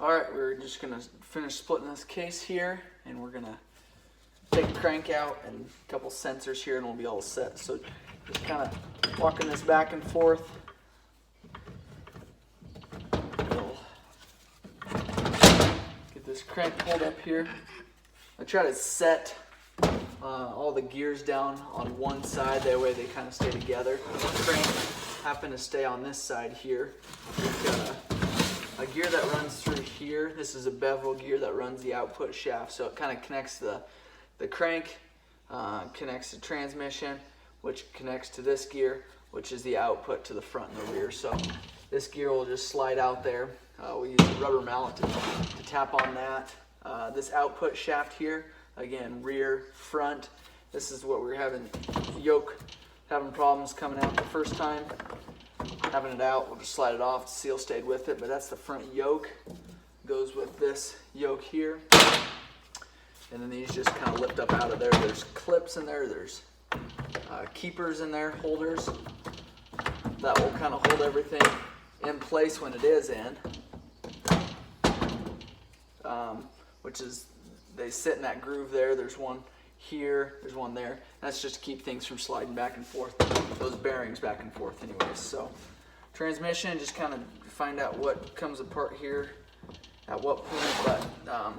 Alright, we're just going to finish splitting this case here, and we're going to take the crank out and a couple sensors here and we'll be all set. So just kind of walking this back and forth. We'll get this crank pulled up here. I try to set all the gears down on one side, that way they kind of stay together. The crank happen to stay on this side here. We've got a gear that runs through here. This is a bevel gear that runs the output shaft, so it kind of connects the crank, connects the transmission, which connects to this gear, which is the output to the front and the rear. So this gear will just slide out there. We use a rubber mallet to tap on that. This output shaft here, again, rear, front. This is what we're having, yoke having problems coming out the first time. Having it out, we'll just slide it off. The seal stayed with it, but that's the front yoke. Goes with this yoke here. And then these just kind of lift up out of there. There's clips in there. There's keepers in there, holders. That will kind of hold everything in place when it is in. Which is, they sit in that groove there. There's one here, there's one there. That's just to keep things from sliding back and forth. Those bearings back and forth anyways. So transmission, just kind of find out what comes apart here at what point. But a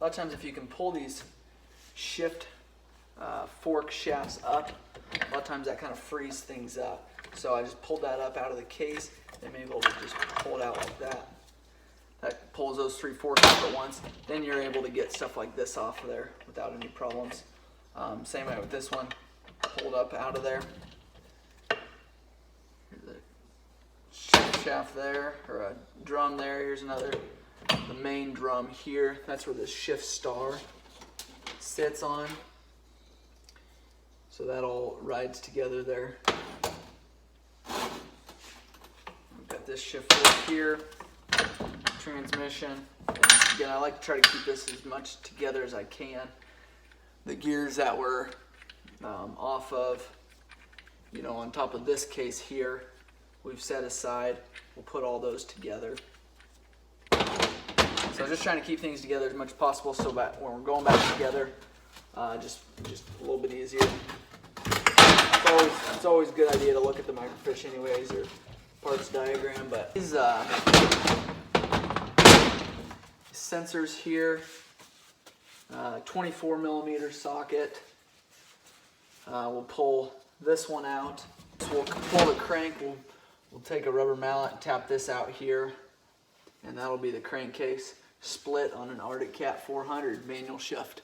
lot of times if you can pull these shift fork shafts up, a lot of times that kind of frees things up. So I just pulled that up out of the case and maybe we'll just pull it out like that. That pulls those 3 forks up at once. Then you're able to get stuff like this off of there without any problems. Same way with this one, pulled up out of there. Here's the shift shaft there, or a drum there. Here's another, the main drum here. That's where the shift star sits on. So that all rides together there. We've got this shift fork here. Transmission. And again, I like to try to keep this as much together as I can. The gears that were off of, on top of this case here, we've set aside. We'll put all those together. So just trying to keep things together as much as possible so that when we're going back together, just a little bit easier. It's always a good idea to look at the microfiche anyways, or parts diagram, but these sensors here, 24 millimeter socket. We'll pull this one out. So we'll pull the crank. We'll take a rubber mallet and tap this out here, and that'll be the crankcase split on an Arctic Cat 400 manual shift.